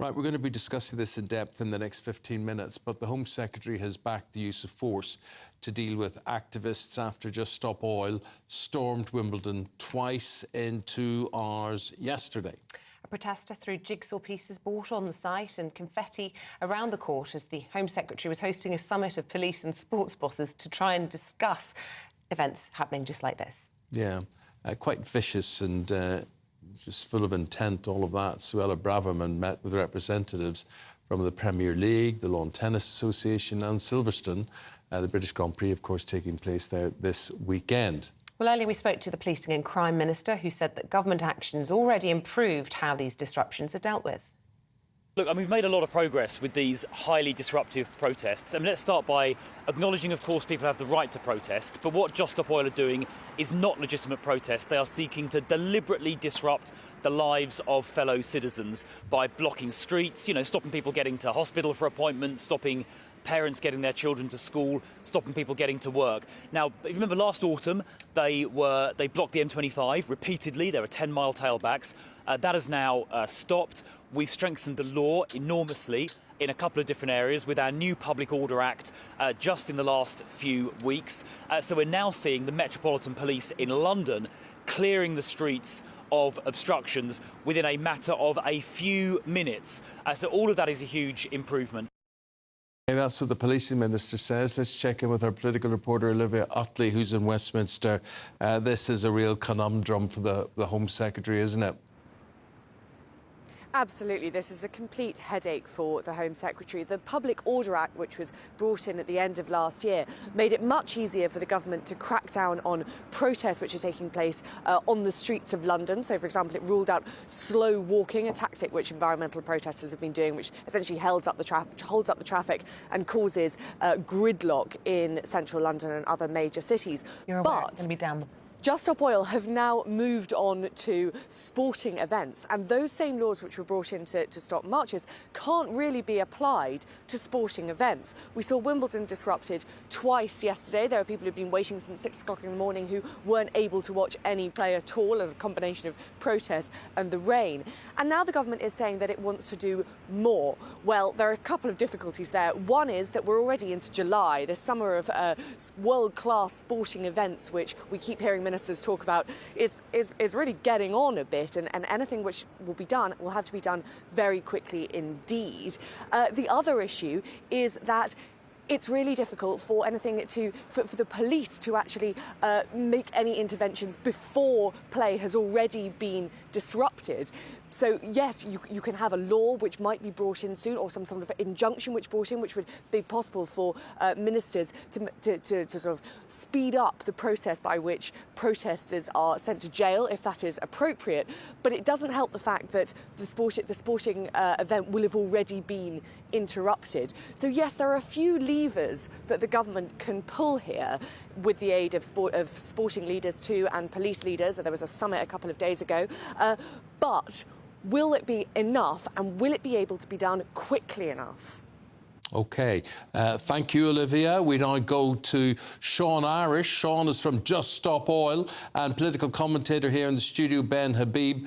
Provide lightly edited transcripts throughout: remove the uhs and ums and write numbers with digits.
Right, we're going to be discussing this in depth in the next 15 minutes, but the Home Secretary has backed the use of force to deal with activists after Just Stop Oil stormed Wimbledon twice in 2 hours yesterday. A protester threw jigsaw pieces bought on the site and confetti around the court as the Home Secretary was hosting a summit of police and sports bosses to try and discuss events happening just like this. Yeah, quite vicious and just full of intent, all of that. Suella Braverman met with representatives from the Premier League, the Lawn Tennis Association and Silverstone. The British Grand Prix, of course, taking place there this weekend. Well, earlier we spoke to the Policing and Crime Minister, who said that government action's already improved how these disruptions are dealt with. Look, we've made a lot of progress with these highly disruptive protests. Let's start by acknowledging, of course, people have the right to protest, but what Just Stop Oil are doing is not legitimate protest. They are seeking to deliberately disrupt the lives of fellow citizens by blocking streets, stopping people getting to hospital for appointments, stopping parents getting their children to school, stopping people getting to work. Now, if you remember last autumn, they blocked the M25 repeatedly. There were 10-mile tailbacks. That has now stopped. We've strengthened the law enormously in a couple of different areas with our new Public Order Act just in the last few weeks. So we're now seeing the Metropolitan Police in London clearing the streets of obstructions within a matter of a few minutes. So all of that is a huge improvement. That's what the Policing Minister says. Let's check in with our political reporter, Olivia Utley, who's in Westminster. This is a real conundrum for the Home Secretary, isn't it? Absolutely. This is a complete headache for the Home Secretary. The Public Order Act, which was brought in at the end of last year, made it much easier for the government to crack down on protests which are taking place on the streets of London. So, for example, it ruled out slow walking, a tactic which environmental protesters have been doing, which essentially holds up the traffic and causes gridlock in central London and other major cities. You're aware it's going to be down. Just Stop Oil have now moved on to sporting events, and those same laws which were brought in to stop marches can't really be applied to sporting events. We saw Wimbledon disrupted twice yesterday. There were people who've been waiting since 6 o'clock in the morning who weren't able to watch any play at all as a combination of protest and the rain. And now the government is saying that it wants to do more. Well, there are a couple of difficulties there. One is that we're already into July, the summer of world-class sporting events, which we keep hearing ministers talk about is really getting on a bit, and anything which will be done will have to be done very quickly indeed. The other issue is that it's really difficult for for the police to actually make any interventions before play has already been disrupted. So yes, you can have a law which might be brought in soon, or some sort of injunction which would be possible for ministers to sort of speed up the process by which protesters are sent to jail, if that is appropriate. But it doesn't help the fact that the sporting event will have already been interrupted. So yes, there are a few levers that the government can pull here with the aid of sporting leaders too, and police leaders. There was a summit a couple of days ago. But will it be enough, and will it be able to be done quickly enough? OK. Thank you, Olivia. We now go to Sean Irish. Sean is from Just Stop Oil, and political commentator here in the studio, Ben Habib,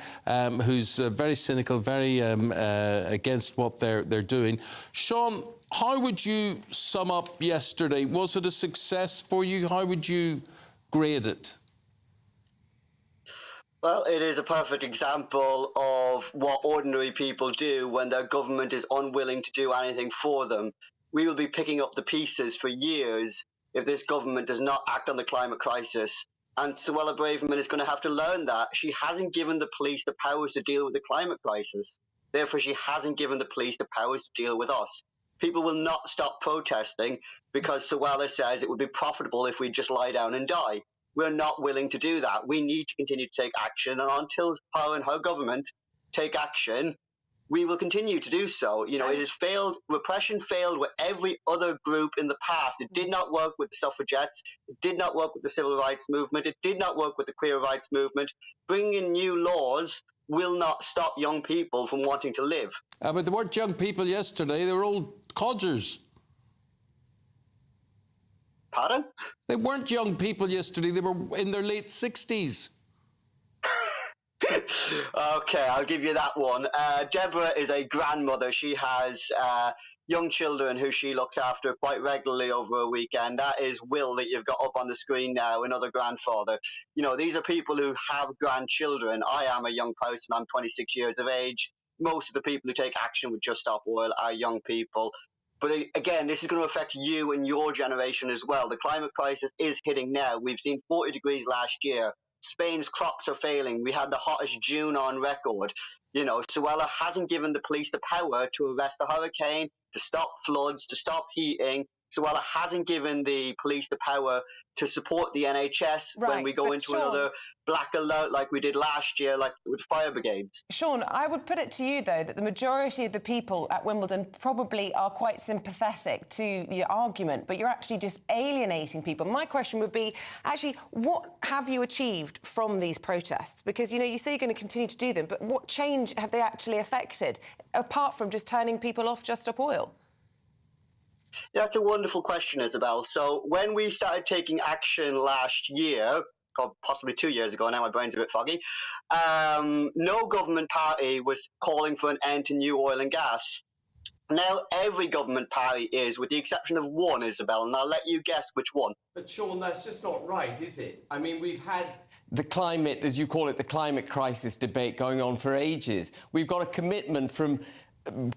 who's very cynical, very against what they're doing. Sean, how would you sum up yesterday? Was it a success for you? How would you grade it? Well, it is a perfect example of what ordinary people do when their government is unwilling to do anything for them. We will be picking up the pieces for years if this government does not act on the climate crisis. And Suella Braverman is going to have to learn that. She hasn't given the police the powers to deal with the climate crisis. Therefore, she hasn't given the police the powers to deal with us. People will not stop protesting because Suella says it would be profitable if we just lie down and die. We're not willing to do that. We need to continue to take action, and until her and her government take action, we will continue to do so. It has failed. Repression failed with every other group in the past. It did not work with the suffragettes. It did not work with the civil rights movement. It did not work with the queer rights movement. Bringing in new laws will not stop young people from wanting to live. But they weren't young people yesterday. They were old codgers. Pardon? They weren't young people yesterday. They were in their late 60s. Okay, I'll give you that one. Deborah is a grandmother. She has young children who she looks after quite regularly over a weekend. That is Will that you've got up on the screen now, another grandfather. You know, these are people who have grandchildren. I am a young person. I'm 26 years of age. Most of the people who take action with Just Stop Oil are young people. But again, this is going to affect you and your generation as well. The climate crisis is hitting now. We've seen 40 degrees last year. Spain's crops are failing. We had the hottest June on record. You know, Suella hasn't given the police the power to arrest a hurricane, to stop floods, to stop heating. Suella hasn't given the police the power to support the NHS when we go into another black alert like we did last year, like with fire brigades. Sean, I would put it to you, though, that the majority of the people at Wimbledon probably are quite sympathetic to your argument, but you're actually just alienating people. My question would be, actually, what have you achieved from these protests? Because, you know, you say you're going to continue to do them, but what change have they actually affected, apart from just turning people off Just Stop Oil? Yeah, that's a wonderful question, Isabel. So when we started taking action last year, or possibly 2 years ago, now my brain's a bit foggy, no government party was calling for an end to new oil and gas. Now every government party is, with the exception of one, Isabel, and I'll let you guess which one. But Sean, that's just not right, is it? I mean, we've had the climate, as you call it, the climate crisis debate going on for ages. We've got a commitment from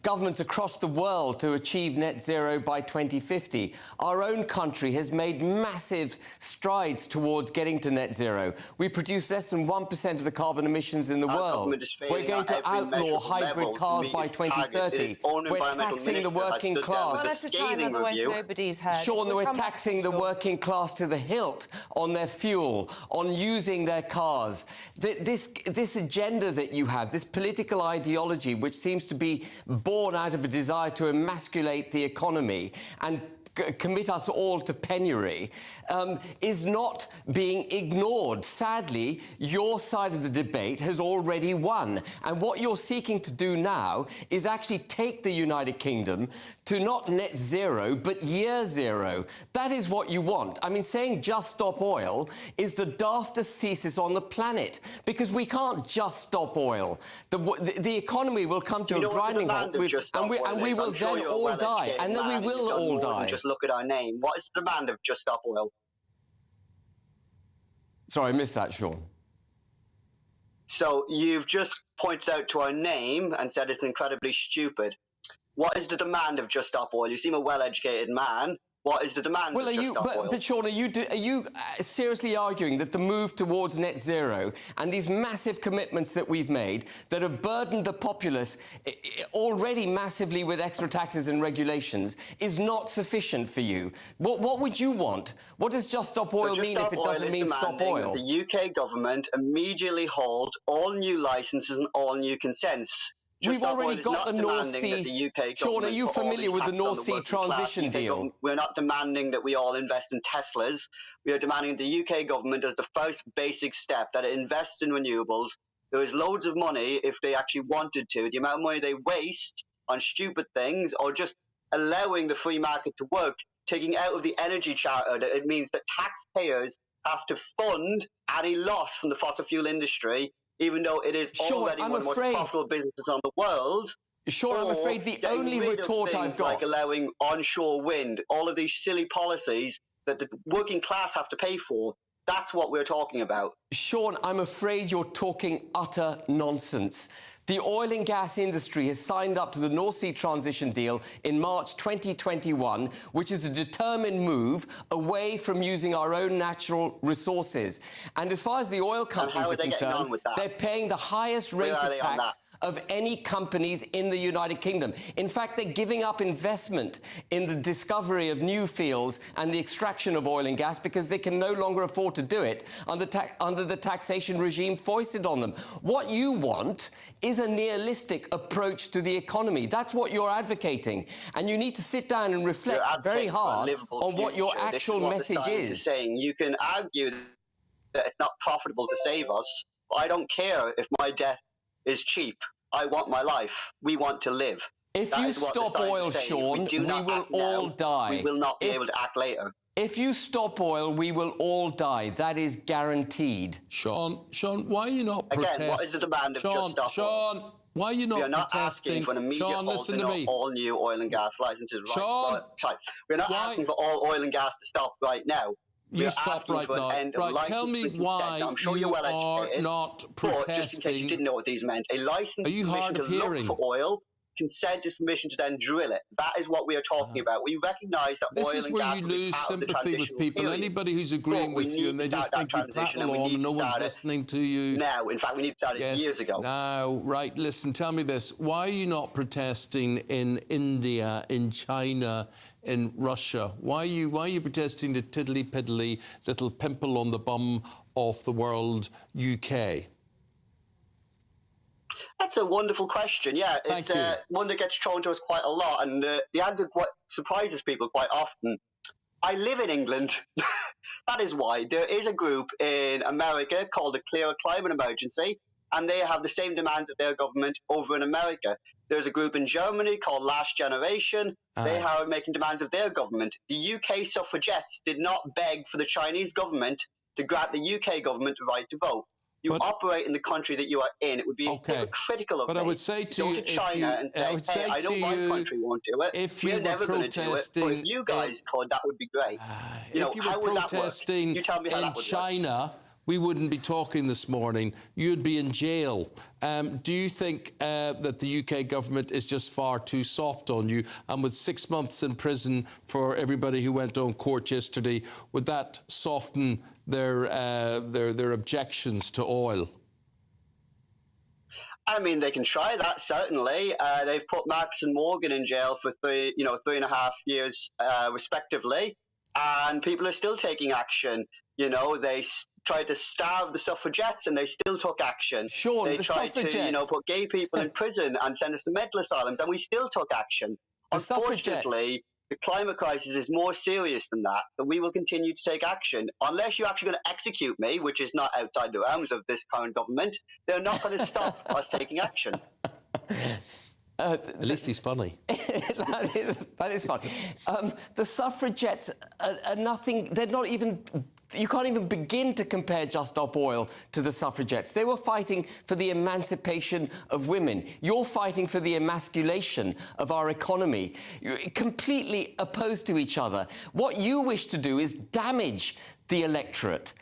governments across the world to achieve net zero by 2050. Our own country has made massive strides towards getting to net zero. We produce less than 1% of the carbon emissions in the world. We're going to outlaw hybrid cars by 2030. We're taxing the working class. One at a time, otherwise nobody's heard. Sean, we're taxing the working class to the hilt on their fuel, on using their cars. This agenda that you have, this political ideology, which seems to be born out of a desire to emasculate the economy and commit us all to penury, is not being ignored. Sadly, your side of the debate has already won. And what you're seeking to do now is actually take the United Kingdom to not net zero, but year zero. That is what you want. I mean, saying just stop oil is the daftest thesis on the planet, because we can't just stop oil. The economy will come to a grinding halt, and we will then all die. And then we will all die. Just look at our name. What is the demand of Just Stop Oil? Sorry, I missed that, Sean. So you've just pointed out to our name and said it's incredibly stupid. What is the demand of Just Stop Oil? You seem a well-educated man. What is the demand of Just Stop Oil? But Sean, are you seriously arguing that the move towards net zero and these massive commitments that we've made that have burdened the populace already massively with extra taxes and regulations is not sufficient for you? What would you want? What does Just Stop Oil mean if it doesn't mean stop oil? The UK government immediately halt all new licenses and all new consents. We've already got the North Sea. Sean, are you familiar with the North Sea transition deal? We're not demanding that we all invest in Teslas. We are demanding the UK government as the first basic step that it invests in renewables. There is loads of money if they actually wanted to. The amount of money they waste on stupid things or just allowing the free market to work, taking out of the energy charter, that it means that taxpayers have to fund any loss from the fossil fuel industry, even though it is already one of the most profitable businesses on the world. Sean, I'm afraid the only retort I've got... like allowing onshore wind, all of these silly policies that the working class have to pay for, that's what we're talking about. Sean, I'm afraid you're talking utter nonsense. The oil and gas industry has signed up to the North Sea transition deal in March 2021, which is a determined move away from using our own natural resources. And as far as the oil companies are concerned, they're paying the highest rate of tax of any companies in the United Kingdom. In fact, they're giving up investment in the discovery of new fields and the extraction of oil and gas because they can no longer afford to do it under the taxation regime foisted on them. What you want is a nihilistic approach to the economy. That's what you're advocating. And you need to sit down and reflect very hard on what your actual message is. Saying. You can argue that it's not profitable to save us, but I don't care if my death is cheap. I want my life. We want to live. If you stop oil, Sean, we will all die. We will not be able to act later. If you stop oil, we will all die. That is guaranteed. Sean, why are you not protesting? Again, what is the demand of just stop oil? Sean, why are you not We are not protesting? asking for an immediate Sean, listen halting to of me. all new oil and gas licenses. Sean, Sorry. We're not asking for all oil and gas to stop right now. You stop right now. Right, tell me why I'm sure you you're well are educated, not but just in case you protesting. didn't know what these meant, a license Are you hard permission of to hearing? look for oil, consent is permission to then drill it. That is what we are talking about. We recognise that This oil is and where gas you will be lose part of the sympathy with transitional people. period. Anybody who's agreeing But we with you need and they to just start think that you transition, prattle and we on need and no to one's start it listening to you. now. In fact, we need to start it years ago. Now, right, listen, tell me this. Why are you not protesting in India, in China, in Russia? Why are you protesting the tiddly-piddly little pimple on the bum of the world, UK? That's a wonderful question. Yeah, it's one that gets thrown to us quite a lot, and the answer quite surprises people quite often. I live in England. That is why. There is a group in America called the Clearer Climate Emergency, and they have the same demands of their government over in America. There's a group in Germany called Last Generation. They are making demands of their government. The UK suffragettes did not beg for the Chinese government to grant the UK government the right to vote. You operate in the country that you are in. It would be hypocritical of me I would say to you, go to China and say, hey, I know my country won't do it. We're never going to do it. But if you guys could, that would be great. If you were protesting you tell me how in that would China, we wouldn't be talking this morning. You'd be in jail. Do you think that the UK government is just far too soft on you? And with 6 months in prison for everybody who went on court yesterday, would that soften their objections to oil? I mean, they can try that, certainly. They've put Marks and Morgan in jail for 3.5 years, respectively, and people are still taking action. You know, they tried to starve the suffragettes, and they still took action. Sean, they tried to, put gay people in prison and send us to mental asylums, and we still took action. Unfortunately, the climate crisis is more serious than that, so we will continue to take action. Unless you're actually going to execute me, which is not outside the realms of this current government, they're not going to stop us taking action. At least he's funny. that is funny. The suffragettes are nothing. They're not even. You can't even begin to compare Just Stop Oil to the suffragettes. They were fighting for the emancipation of women. You're fighting for the emasculation of our economy. You're completely opposed to each other. What you wish to do is damage the electorate.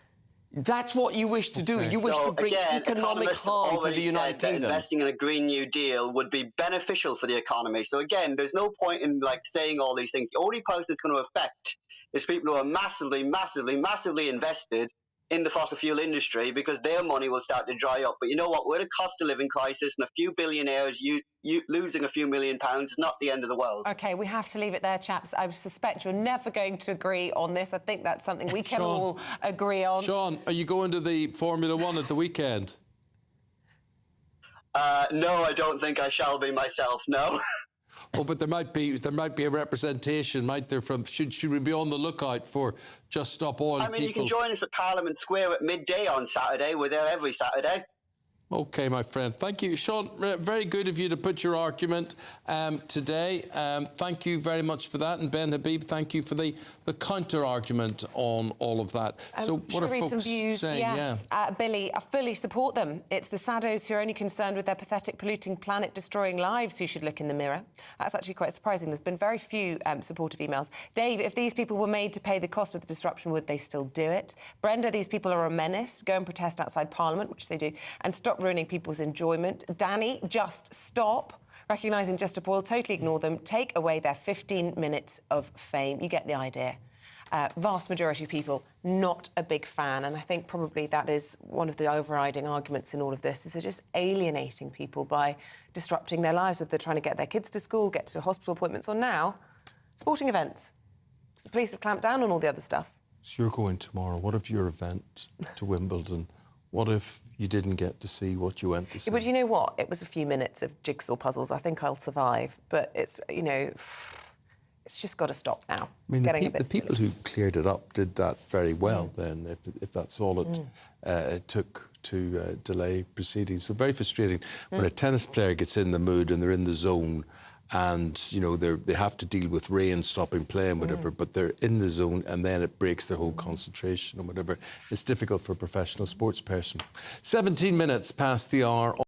That's what you wish to do. You wish to bring economic harm to the United Kingdom. Investing in a Green New Deal would be beneficial for the economy. So again, there's no point in saying all these things. The only person it's going to affect is people who are massively, massively, massively invested in the fossil fuel industry, because their money will start to dry up. But you know what? We're in a cost of living crisis, and a few billionaires losing a few £1 million is not the end of the world. OK, we have to leave it there, chaps. I suspect you're never going to agree on this. I think that's something we can all agree on. Sean, are you going to the Formula One at the weekend? No, I don't think I shall be myself, no. Oh, but there might be a representation, might there? From should we be on the lookout for Just Stop Oil? I mean, people? You can join us at Parliament Square at midday on Saturday. We're there every Saturday. OK, my friend. Thank you, Sean. Very good of you to put your argument today. Thank you very much for that. And Ben Habib, thank you for the counter-argument on all of that. So what are folks some views? saying? Yes, Billy, I fully support them. It's the saddos who are only concerned with their pathetic, polluting, planet-destroying lives who should look in the mirror. That's actually quite surprising. There's been very few supportive emails. Dave, if these people were made to pay the cost of the disruption, would they still do it? Brenda, these people are a menace. Go and protest outside Parliament, which they do, and stop ruining people's enjoyment. Danny, just stop. Recognising Just Stop Oil, totally ignore them. Take away their 15 minutes of fame. You get the idea. Vast majority of people not a big fan, and I think probably that is one of the overriding arguments in all of this, is they're just alienating people by disrupting their lives, whether they're trying to get their kids to school, get to hospital appointments, or now sporting events. The police have clamped down on all the other stuff. So you're going tomorrow. What if your event to Wimbledon? What if you didn't get to see what you went to see? But you know what? It was a few minutes of jigsaw puzzles. I think I'll survive. But it's, it's just got to stop now. I mean, the people who cleared it up did that very well then, if that's all it took to delay proceedings. So very frustrating when a tennis player gets in the mood and they're in the zone and you know they have to deal with rain stopping play and whatever, but they're in the zone, and then it breaks their whole concentration and whatever. It's difficult for a professional sports person. 17 minutes past the hour.